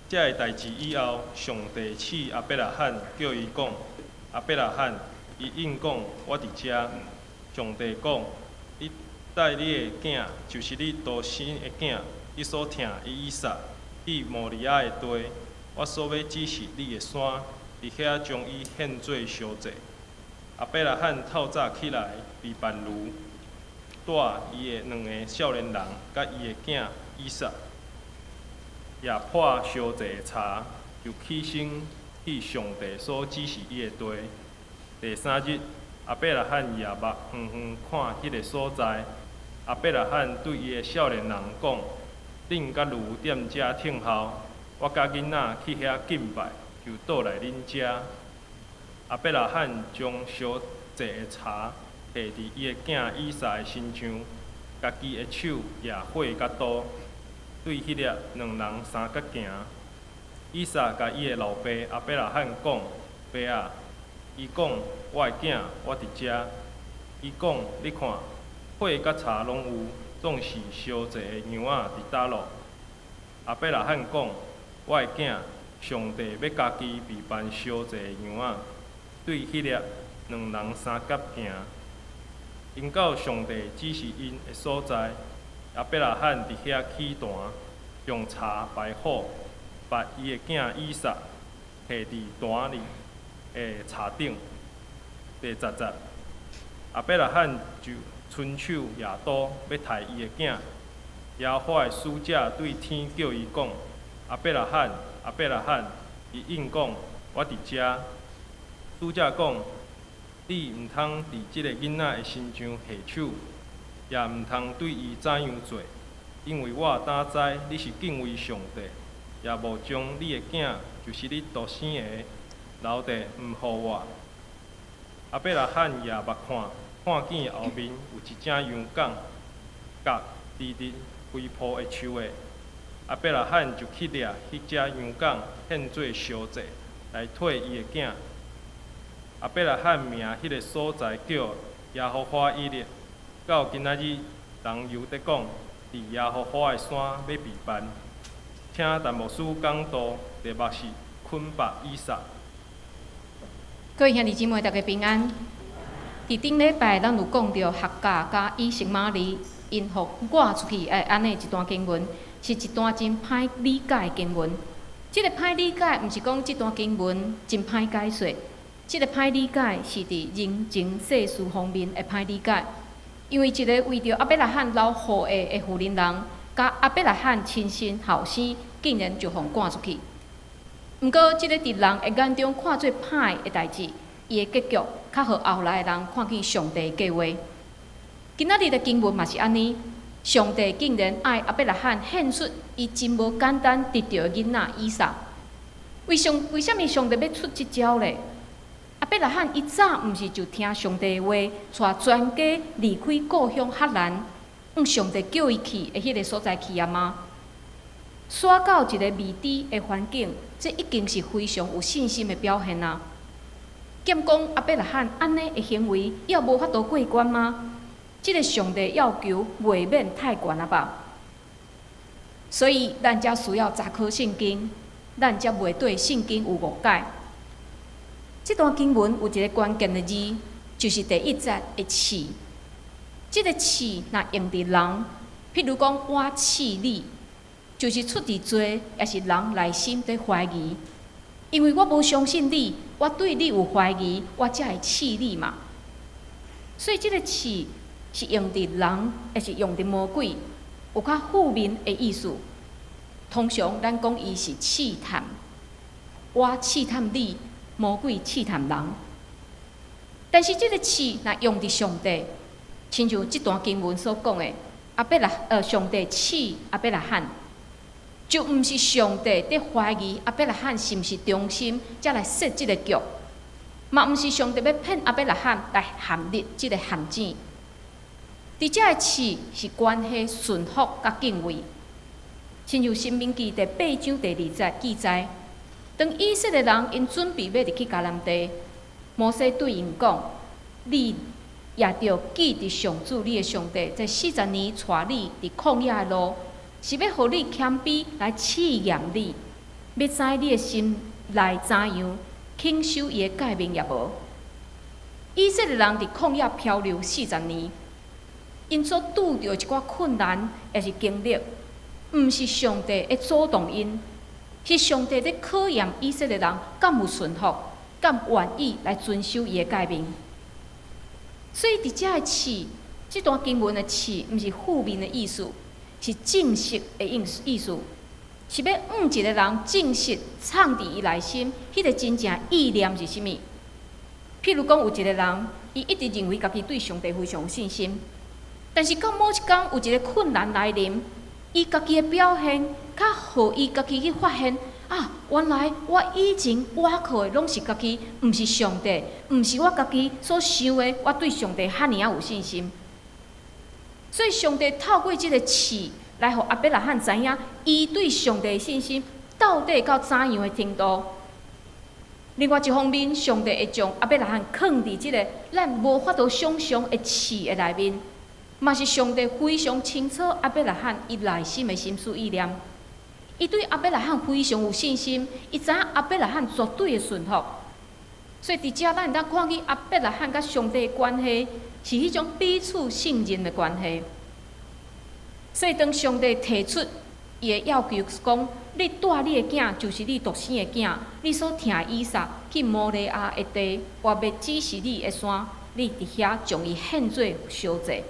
这个代志以后，上帝赐阿伯拉罕叫伊讲：阿伯拉罕，伊应讲：我伫遮。上帝讲：你带你的囝，就是你独生的囝，你所疼的以撒，去摩利亚的地。我所要指示你的山，伫遐将伊献做烧祭。阿伯拉罕透早起来，备办炉，带伊的两个少年人甲伊的囝以撒，也破烧祭的柴，就起身去上帝所指示伊的地。第三日，阿伯拉罕也目远远看迄个所在。阿伯拉罕对伊的少年人讲：恁甲炉踮遮听候，我甲囡仔去遐敬拜，就倒来恁遮。阿伯拉罕将烧祭的柴下伫伊的囝以撒的身上，家己的手也火甲刀，对迄粒两人相甲行。以撒甲伊的老爸阿伯拉罕讲：爸啊！伊讲：我的囝，我伫遮。伊讲：你看，火甲柴拢有，总是烧祭的羊仔伫倒落。阿伯拉罕讲：我的囝，上帝要家己备办烧祭的羊仔。对迄粒两人相甲行，因到上帝指示因的所在，阿伯拉罕伫遐起坛，用柴摆好，把伊的囝以撒下伫坛里的柴顶。第10节，阿伯拉罕就伸手举刀要杀伊的囝。耶和华的使者对天叫伊讲：阿伯拉罕，阿伯拉罕！伊应讲：我伫遮。使者讲：你毋通伫即个囡仔的身上下手，也毋通对伊怎样做，因为我胆知你是敬畏上帝，也无将你的囝，就是你独生的，留地毋予我。阿伯拉罕也目看见后面有一只羊羔，角直直规铺的树的。阿伯拉罕就去掠迄只羊羔，献做烧祭，来替伊的囝。阿伯拉罕名迄个所在叫耶和华伊列，到今仔日人犹得讲，伫耶和华的山要备办。请陈牧师讲道，题目是捆绑以撒。各位兄弟姊妹，大家平安。伫顶礼拜，咱有讲到客家甲以实玛利因互我出去安尼一段经文，是一段真歹理解的经文。即个歹理解，毋是讲即段经文真歹解说。即个歹理解是伫人情世事方面的歹理解，因为一个为着阿伯拉罕老父的妇人人，甲阿伯拉罕亲生后生，竟然就互赶出去。毋过，即个伫人的眼中看做歹的代志，伊的结局较互后来的人看见上帝的计划。今仔日的经文嘛是安尼，上帝竟然爱阿伯拉罕献出伊真无简单得到的囡仔以撒。为什么上帝要出即招咧？阿伯拉罕一早毋是就听上帝的话，带全家离开故乡赫兰，往上帝叫伊去的迄个所在去啊吗？刷到一个未知的环境，这已经是非常有信心的表现啊！兼讲阿伯拉罕安尼的行为，要无法度过关吗？这个上帝要求未免太悬了吧？所以咱才需要查考圣经，咱才袂对圣经有误解。这段经文有一个关键的字，就是第1节的“试”。这个“试”若用伫人，譬如讲我试你，就是出伫罪，也是人内心在怀疑。因为我无相信你，我对你有怀疑，我才会试你嘛。所以这个“试”是用伫人，也是用伫魔鬼，有较负面的意思。通常咱讲伊是试探，我试探你。魔鬼试探人，但是这个试若用伫上帝，亲像这段经文所讲的，上帝试阿伯拉罕，就毋是上帝在怀疑阿伯拉罕是毋是忠心，才来设这个局，嘛毋是上帝要骗阿伯拉罕来陷入这个陷阱。伫遮的试是关系顺服甲敬畏，亲像《申命记》第8章第2节记载。当以色列人因准备要入去迦南地，摩西对因讲：“你也着记伫上主你的上帝，在40年带你伫旷野的路，是要互你谦卑来试验你。要知你的心内怎样，肯守伊的诫命也无。以色列人伫旷野漂流40年，因所拄着一寡困难，也是经历，毋是上帝会主动因，是上帝在考验以色列人敢有顺服，敢愿意来遵守伊的诫命。所以伫遮的刺，这段经文的刺，毋是负面的意思，是正式的意思，是要一个人正式藏伫伊内心，迄个真正意念是啥物？譬如讲，有一个人，伊一直认为家己对上帝非常有信心，但是到某一天有一个困难来临，伊家己的表现，较互伊家己去发现啊，原来我以前倚靠的拢是家己，毋是上帝，毋是我家己所想的，我对上帝遐尔有信心。所以上帝透过这个刺来互亚伯拉罕知影，伊对上帝的信心到底到怎样的程度。另外一方面，上帝会将亚伯拉罕放伫即个咱无法度想象的刺的内面，嘛是上帝非常清楚亚伯拉罕伊内心的心思意念。伊对亚伯拉罕非常有信心，伊知影亚伯拉罕绝对的顺服。所以伫遮咱会当看见亚伯拉罕甲上帝的关系是迄种彼此信任的关系。所以当上帝提出伊的要求讲，你带你的囝，就是你独生的囝，你所听以撒去摩利亚的地，我要指示你的山，你伫遐将伊献做烧祭。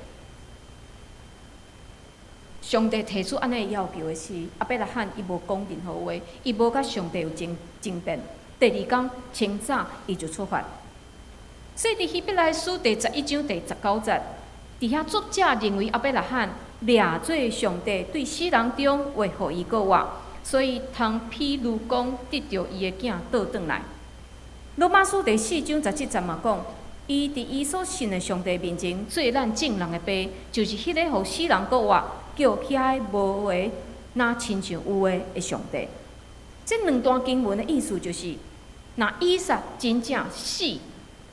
上帝提出安尼的要求的是，亚伯拉罕伊无讲任何话，伊无甲上帝有争辩。第二天清早，伊就出发。所以伫希伯来书第11章第19节，伫遐作者认为亚伯拉罕掠做上帝对死人中话互伊讲话，所以通譬如讲得到伊的囝倒转来。罗马书第4章17节嘛讲，伊伫伊所信的上帝面前做咱正人的爸，就是迄个互死人讲话，叫起来无话，那亲像有话的上帝。这两段经文的意思就是，若以撒真正死，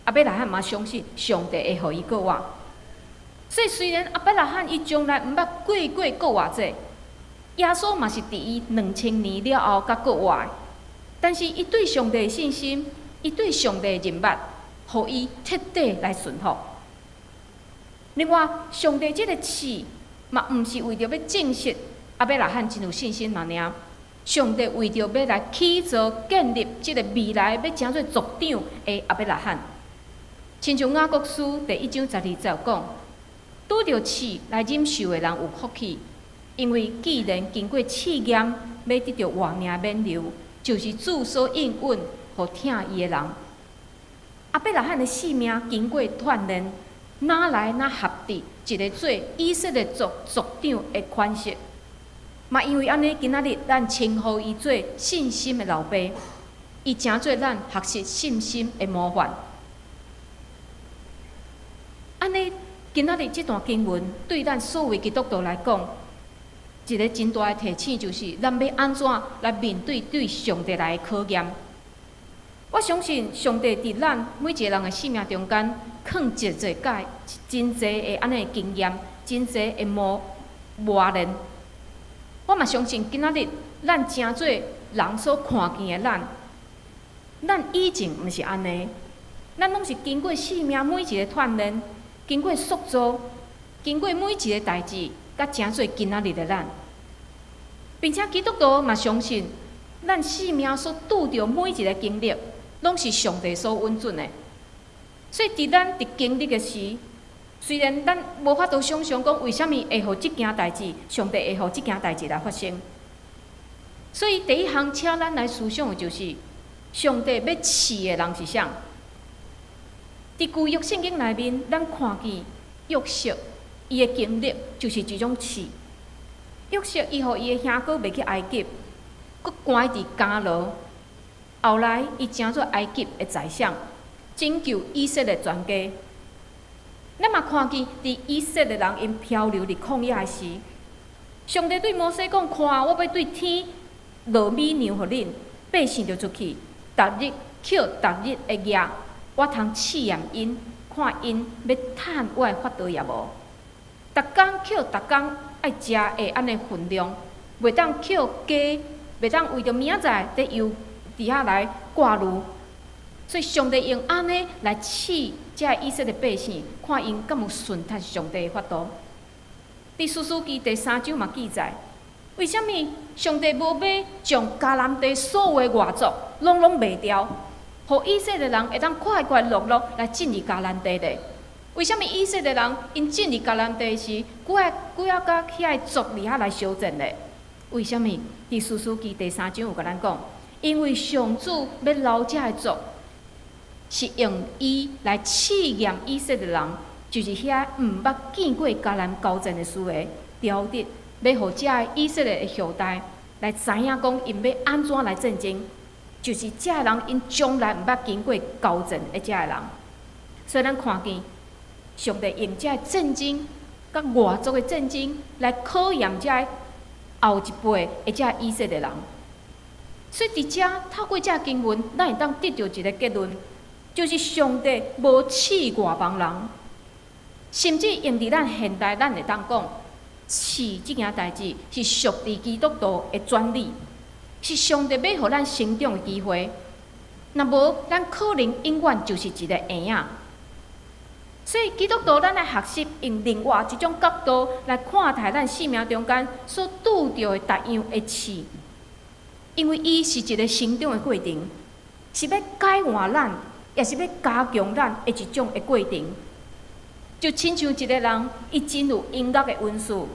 亚伯拉罕嘛相信上帝会互伊讲话。所以虽然亚伯拉罕伊从来毋捌过讲话者，耶稣嘛是伫伊2000年了后才讲话的，但是伊对上帝的信心，伊对上帝的认捌，互伊彻底来顺服。另外，上帝这个刺嘛，毋是为着要证实亚伯拉罕真有信心嘛尔。上帝为着要来起造建立这个未来要成做族长的亚伯拉罕，亲像雅各书第1章12节讲，拄着刺来忍受的人有福气，因为既然经过试验，要得到活命免流，就是主所应允，互听伊的人。亚伯拉罕的性命经过锻炼，哪来哪合伫一个做以色列族族长的款式。嘛，因为安尼，今仔日咱称呼伊做信心的老爸，伊诚做咱学习信心的模范。安尼，今仔日这段经文对咱所有基督徒来讲，一个真大的提醒就是，咱要安怎来面对对上帝来的考验。我相信上帝伫咱每一个人的生命中间，放一真侪的安尼的经验，真侪的磨练。我嘛相信，今仔日咱诚做人所看见的咱以前毋是安尼，咱拢是经过生命每一个锻炼，经过塑造，经过每一个代志，甲诚做今仔日的咱。并且基督徒嘛相信，咱生命所拄着每一个经历，拢是上帝所允准的。所以伫咱伫经历的时，虽然咱无法度想象讲为虾米会互即件代志，上帝会互即件代志来发生。所以第一项，请咱来思想的就是，上帝要赐的人是啥？伫旧约圣经内面，咱看见约瑟伊的经历就是一种赐。约瑟伊互伊的兄哥卖去埃及，佮关伫监牢，后来伊成做埃及的宰相，拯救以色列全家。咱嘛看见，伫以色列人因漂流伫旷野的时，上帝对摩西讲：看，我要对天落米粮互恁，百姓就出去，逐日捡逐日的业，我通试验因，看因要趁我的法度也无。逐工捡，逐工爱食的安尼分量，袂当捡加，袂袂当为着明仔载又伫遐来挂炉。所以上帝用安尼来试遮以色列百姓，看因敢有顺服上帝的法度。伫士师记第3章嘛记载，为什么上帝无要将迦南地所有的外族拢灭掉，互以色列人会当快快乐乐来进入迦南地咧？为什么以色列人因进入迦南地时，几啊甲遐族伫遐来修正咧？为什么？伫士师记第3章有甲咱讲，因为上主要留遮的族。是用伊来试验以色列人，就是遐毋捌见过迦南交战的思维标的，要互遮以色列的后代来知影讲，因要安怎来战争，就是遮人因从来毋捌经过交战的遮人。所以咱看见上帝用遮战争甲外族的战争来考验遮后一辈的遮以色列人。所以伫遮透过遮经文，咱会当得到一个结论。就是上帝无试外邦人，甚至用伫咱现代，咱会当讲，试即件代志是属于基督徒的专利，是上帝要互咱成长的机会。若无，咱可能永远就是一个婴仔。所以基督徒咱来学习用另外一种角度来看待咱生命中间所拄到的各样的试，因为伊是一个成长的过程，是要改换咱。也是要加强咱的一种的过程，就亲像一个人，伊真有音乐的温素，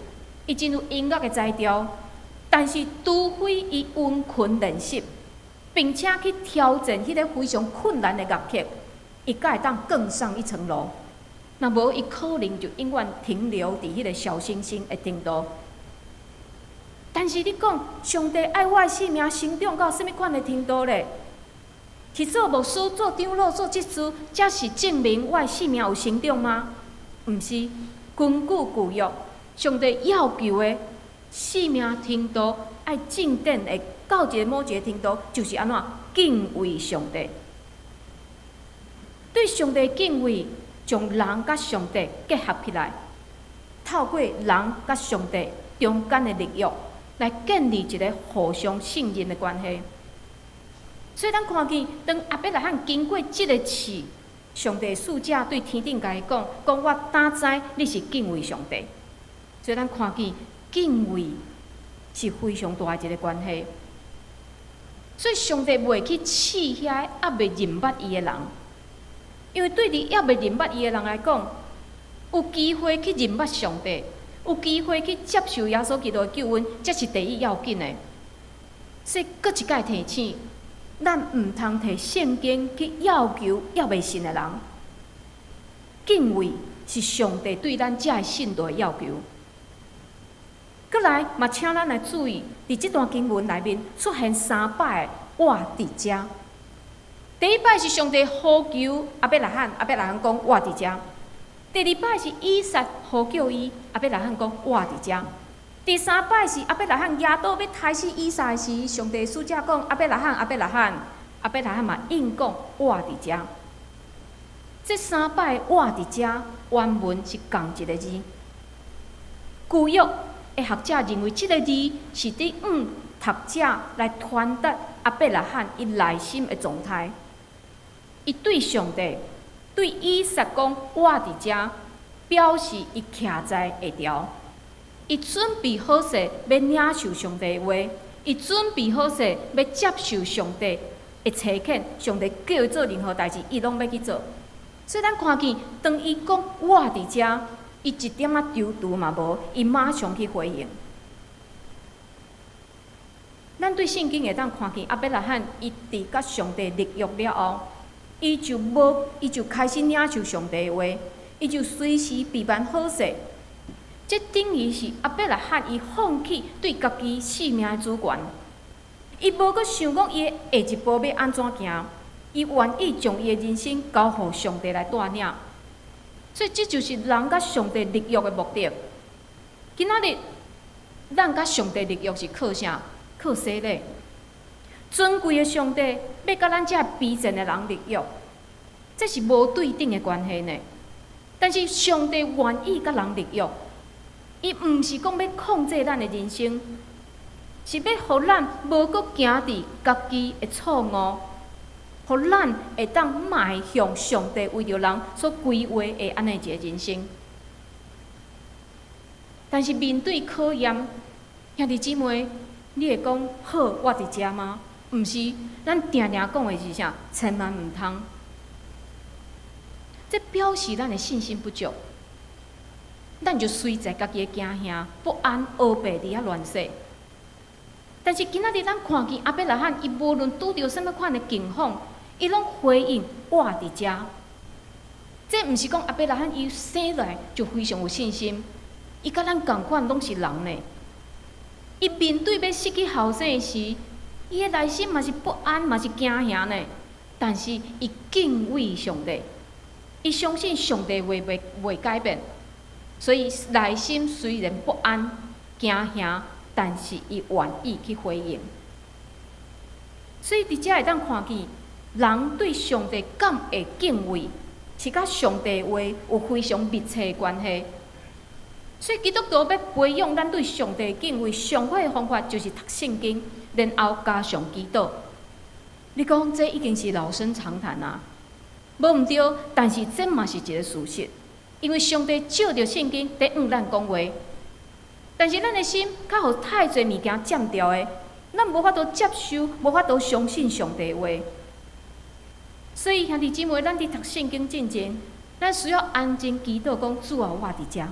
伊真有音乐的才调，但是除非伊温困练习，并且去挑战迄个非常困难的乐曲，伊才会当更上一层楼。若无，伊可能就永远停留伫迄个小星星的程度。但是你讲，上帝爱我的生命成长到什么款的程度咧？去做牧师、做长老、做执事，才是证明我的生命有成长吗？毋是，根据旧约，上帝要求的生命程度爱正典的到一个某一个程度，就是安怎敬畏上帝。对上帝敬畏，将人甲上帝结合起来，透过人甲上帝中间的力量，来建立一个互相信任的关系。所以，咱看见，当亚伯拉罕经过这个试，上帝使者对天顶甲伊讲：“我胆知你是敬畏上帝。”所以，咱看见敬畏是非常大的一个关系。所以，上帝袂去试遐还袂认捌伊的人，因为对伫还袂认捌伊的人来讲，有机会去认捌上帝，有机会去接受耶稣基督的救恩，这是第一要紧的。所以，搁一摆提醒。咱毋通摕圣经去要求还袂信的人，敬畏是上帝对咱遮的信徒的要求。搁来，嘛请咱来注意，伫即段经文内面出现3摆的“我伫遮”。第一摆是上帝呼求亚伯拉罕，亚伯拉罕讲“我伫遮”；第二摆是以撒呼叫伊，亚伯拉罕讲“我伫遮”。第3摆是亚伯拉罕亚倒要杀死以撒时，上帝使者讲亚伯拉罕，亚伯拉罕，亚伯拉罕嘛应讲我伫遮。这3摆我伫遮原文是共一个字。旧约的学者认为，这个字是伫读者来传达亚伯拉罕伊内心的状态。伊对上帝、对以撒讲我伫遮，表示伊徛在下条。伊准备好势要领受上帝的话，伊准备好势要接受上帝的差遣，上帝叫伊做任何代志，伊拢要去做。所以咱看见，当伊讲我伫遮，伊一点仔犹豫嘛无，伊马上去回应。咱对圣经会当看见，亚伯拉罕伊伫甲上帝立约了后，伊就开始领受上帝的话，伊就随时备办好势。这等于是亚伯拉罕伊放弃对家己生命的主权，伊无阁想讲伊的下一步要安怎行，伊愿意将伊的人生交予上帝来带领。所以这就是人甲上帝立约的目的。今仔日，咱甲上帝立约是靠啥？靠洗礼。尊贵的上帝要甲咱这卑贱的人立约，这是无对等的关系呢。但是上帝愿意甲人立约。伊毋是讲要控制咱的人生，是要互咱无搁行伫家己的错误，互咱会当迈向上帝为着人所规划的安尼一个人生。但是面对考验，兄弟姊妹，你会讲好我伫遮吗？毋是，咱定定讲的是啥？千万毋通。这表示咱的信心不足，咱就随在家己的惊吓、不安、乌白伫遐乱说。但是今仔日咱看见阿伯拉罕，伊无论拄着什么款的境况，伊拢回应我伫遮。这毋是讲阿伯拉罕伊生来就非常有信心，伊甲咱共款拢是人呢。伊面对要失去后生的时，伊的内心嘛是不安，嘛是惊吓呢。但是伊敬畏上帝，伊相信上帝话袂改变，所以内心虽然不安、惊吓，但是伊愿意去回应。所以伫遮会当看见，人对上帝敢会敬畏，是甲上帝话有非常密切的关系。所以基督徒要培养咱对上帝敬畏，上好的方法就是读圣经，然后加上祈祷。你讲这已经是老生常谈啊，无毋对，但是这嘛是一个事实。因为上帝照着圣经在向咱讲话，但是咱的心较互太侪物件占掉的，咱无法度接受，无法度相信上帝的话。所以兄弟姊妹，咱伫读圣经之前，咱需要安静祈祷，讲主啊，我伫遮。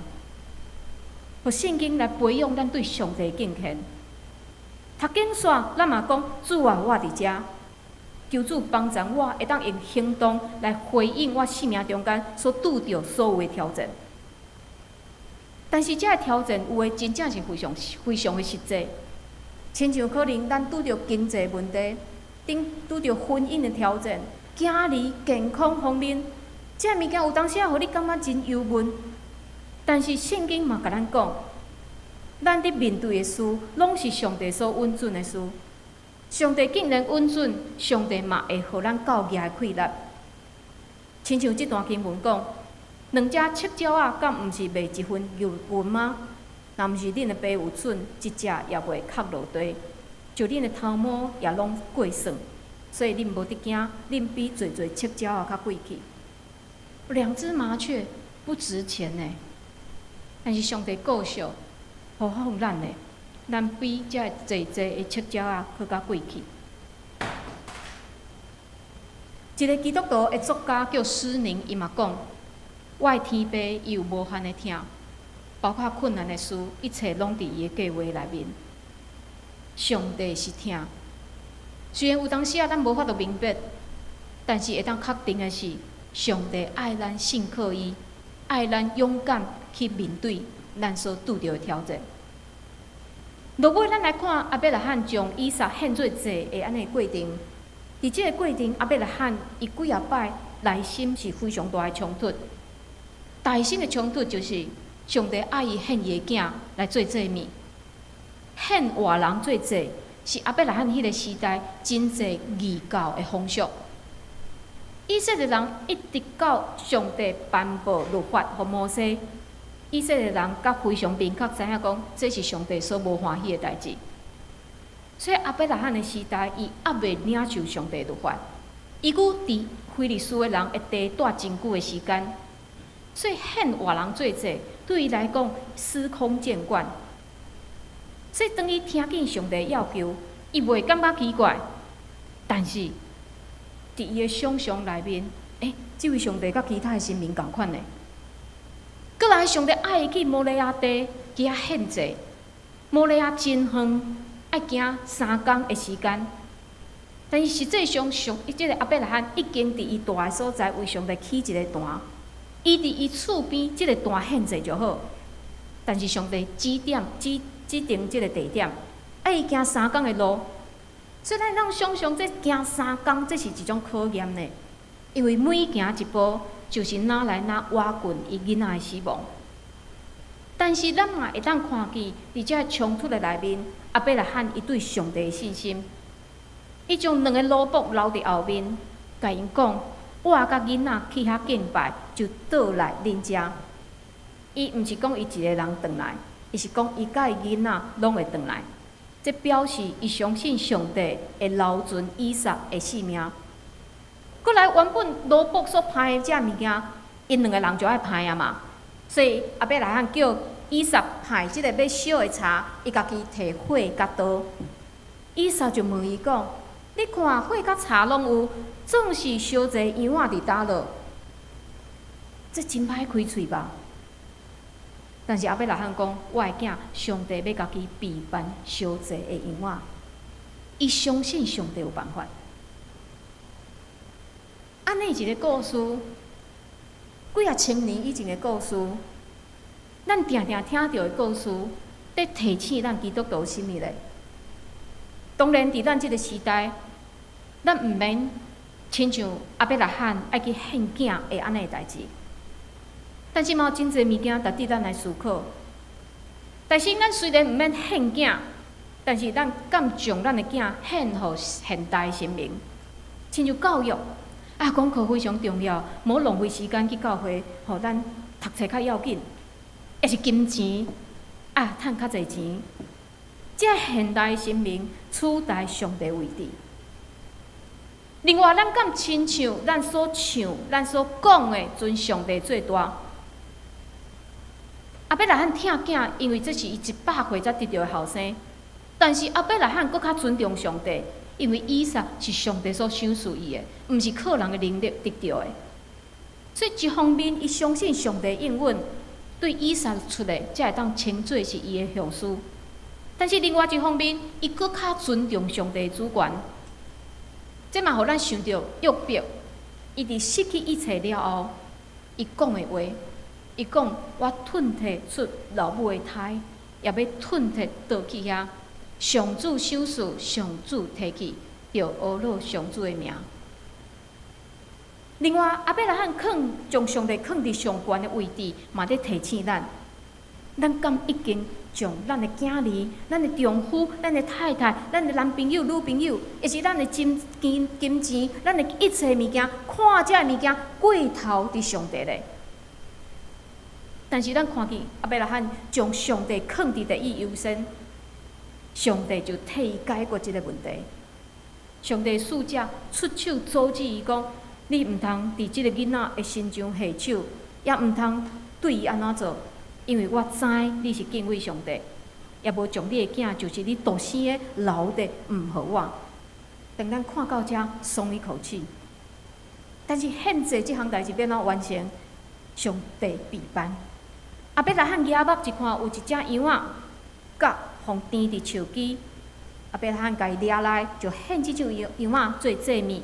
互圣经来培养咱对上帝的敬虔。读经线，咱嘛讲主啊，我伫遮，求主帮助我，会当用行动来回应我生命中间所拄着所有的挑战。但是这个挑战有诶真正是非常的实际，亲像可能咱拄着经济问题，拄着婚姻的挑战、囝儿健康方面，这物件有当时互你感觉真忧闷。但是圣经嘛，甲咱讲，咱伫面对的事，拢是上帝所允准的事。上帝竟然允准，上帝嘛会互咱教义的溃烂。亲像这段经文讲，两只赤鸟仔，敢毋是卖一份油分吗？若毋是恁的爸有准，一只也袂壳落地，就恁的头毛也拢过算，所以恁无得惊，恁比侪赤鸟仔较贵气。两只麻雀不值钱呢。但是上帝顾惜，何况咱呢？咱比这侪的赤鸟仔更较贵气。一个基督徒的作家叫施宁，伊嘛讲，我的天父伊有无限的疼，包括困难的事，一切拢伫伊的计划内面。上帝是疼，虽然有当时咱无法度明白，但是会当确定的是，上帝爱咱信靠伊，爱咱勇敢去面对咱所拄着的挑战。落尾，咱来看阿伯拉罕将以撒献做祭的安尼过程。伫即个过程，阿伯拉罕伊几啊摆内心是非常大的冲突。内心的冲突就是上帝爱伊献伊的囝来做祭物，献活人做祭是阿伯拉罕迄个时代真济异教的风俗。以色列人一直到上帝颁布律法予摩西。以色列人甲非常明确知影讲，这是上帝所无欢喜的代志。所以阿伯拉罕的时代，伊还未领受上帝律法，伊搁伫非利士的人的地住真久的时间，所以献活人做祭，对伊来讲司空见惯。所以当伊听见上帝要求，伊袂感觉奇怪，但是伫伊的想象内面，这位上帝甲其他的神明共款呢？过来，上帝爱伊去摩利亚地去遐献祭，摩利亚真远，爱行3天的时间。但是实际上，即个阿伯拉罕已经伫伊住的所在为上帝起一个坛，伊伫伊厝边即个坛献祭就好。但是上帝指定即个地点，爱伊行3天的路，所以咱能想象，这行3天，这是一种考验呢。因为每行一步，就是哪来哪挖滚伊囡仔的死亡。但是咱嘛会当看见，伫这冲突的内面，阿伯拉罕伊对上帝的信心，伊将2个奴仆留伫后面，甲因讲：我甲囡仔去遐敬拜，就倒来恁遮。伊毋是讲伊一个人转来，伊是讲伊甲伊囡仔拢会转来。这表示伊相信上帝会留存以撒的性命。过来，原本罗伯所派的这物件，因两个人就爱派啊嘛，所以阿伯来汉叫以撒派即个要烧的柴，伊家己摕火甲刀。以撒就问伊讲：“你看火甲柴拢有，总是烧一个羊仔伫倒落，这真歹开喙吧？”但是阿伯来汉讲：“我的囝，上帝要家己备办烧一个羊仔，伊相信上帝有办法。”安尼一个故事，几啊千年以前的故事，咱定定听到的故事，在提醒咱基督徒心物咧。当然，伫咱即个时代，咱毋免亲像阿伯拉罕爱去献囝的安尼代志。但是嘛有真侪物件值得咱来思考。但是咱虽然毋免献囝，但是咱敢将咱的囝献互现代神明，亲像教育。功课非常重要，无浪费时间去教会，互咱读册较要紧。也是金钱，趁较侪钱。这现代神明取代上帝位置。另外，咱敢亲像咱所唱、咱所讲的，尊上帝最大。阿伯来汉疼囝，因为这是伊100岁才得到的后生。但是阿伯来汉搁较尊重上帝。因为以撒是上帝所赏赐伊的，毋是靠人的能力得到的。所以一方面，伊相信上帝应允，对以撒出来，才会当称作是伊的后嗣。但是另外一方面，伊搁较尊重上帝的主权。这嘛，互咱想到约伯，伊伫失去一切了后，伊讲的话，伊讲：“我吞摕出老母的胎，也要吞摕倒去遐。”上主赏赐，上主提去，就恶落上主的名。另外，阿伯拉罕将上帝放伫上悬的位置，嘛在提醒咱：咱敢已经将咱的囝儿、咱的丈夫、咱的太太、咱的男朋友、女朋友，也是咱的金钱、咱的一切物件，看这物件过头伫上帝咧。但是咱看见阿伯拉罕将上帝放伫第一优先。上帝就替伊解决这个问题。上帝使者出手阻止伊讲：“你毋通伫即个囡仔的身上下手，也毋通对伊安怎做，因为我知你是敬畏上帝，也无将你的囝就是你独生的留的毋互我。”等咱看到这，松一口气。但是现在这项代志要怎完成？上帝备办。阿伯来汉举目一看，有一只羊仔，甲互钉伫树枝，阿伯拉罕家己抓来，就献即只羊仔做祭物，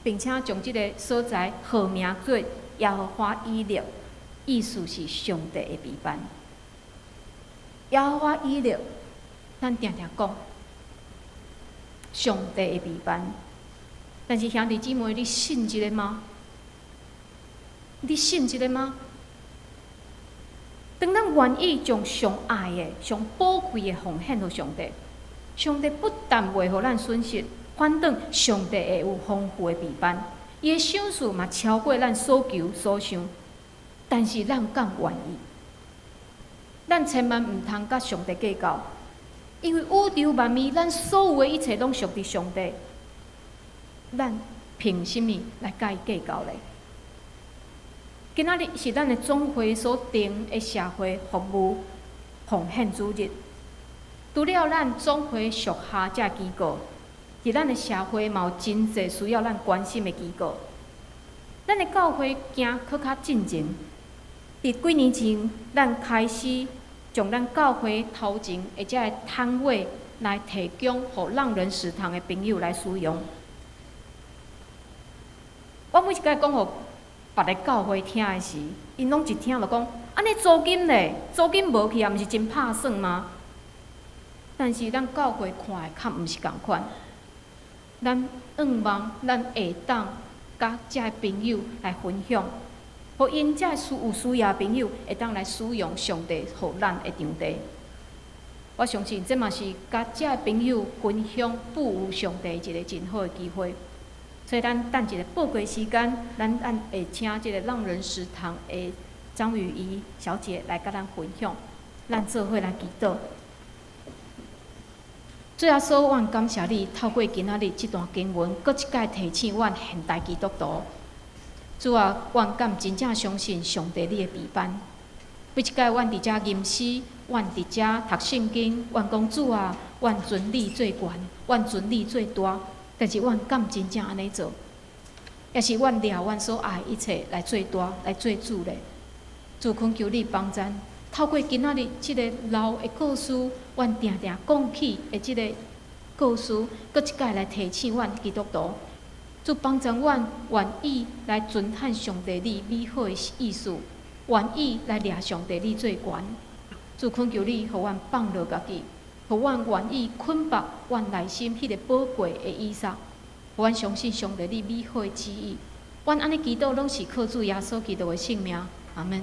并且将即个所在号名做耶和华以勒，意思是上帝的备办。耶和华以勒，咱常常讲上帝的备办，但是兄弟姊妹，你信这个吗？你信这个吗？当咱愿意将上爱的、上宝贵的奉献给上帝，上帝不但袂互咱损失，反倒上帝会有丰富的备办，伊的赏赐嘛超过咱所求所想。但是咱敢愿意？咱千万毋通甲上帝计较，因为宇宙万物，咱所有的一切拢属于上帝。咱凭什么来甲伊计较咧？今仔日是咱的总会所定的社会服务奉献主日。除了咱总会属下这机构，伫咱的社会嘛有真侪需要咱关心的机构。咱的教会行搁较进前，伫几年前，咱开始将咱教会头前或者的摊位来提供予让人食堂的朋友来使用。我每一摆讲互别个教会听的时，因拢一听就讲：安尼租金咧，租金无去啊，毋是真拍算吗？但是咱教会看的较毋是共款，咱望咱下当甲遮个朋友来分享，互因遮有需要的朋友会当来使用上帝互咱的场地。我相信这嘛是甲遮个朋友分享富有上帝一个真好的机会。所以咱等一个宝贵时间，咱会请这个让人食堂的张雨怡小姐来甲咱分享，咱做伙来祈祷。主耶稣，阮感谢你，透过今仔日即段经文，搁一届提醒阮现代基督徒。主啊，阮敢真正相信上帝你的陪伴。每一届阮伫遮吟诗，阮伫遮读圣经，阮讲主啊，阮尊你最悬，阮尊你最大。但是阮敢真正安尼做？也是阮掠阮所爱一切来做大，来做主咧。主恳求你帮咱，透过今仔日即个老的故事，阮定定讲起的即个故事，搁一届来提醒阮基督徒。主帮助阮愿意来尊叹上帝你美好的意思，愿意来掠上帝你最悬。主恳求你，互阮放落家己，互阮愿意捆绑阮内心迄个宝贵的意识，互阮相信上帝你美好的旨意。阮安尼祈祷，拢是靠主耶稣基督的性命。阿门。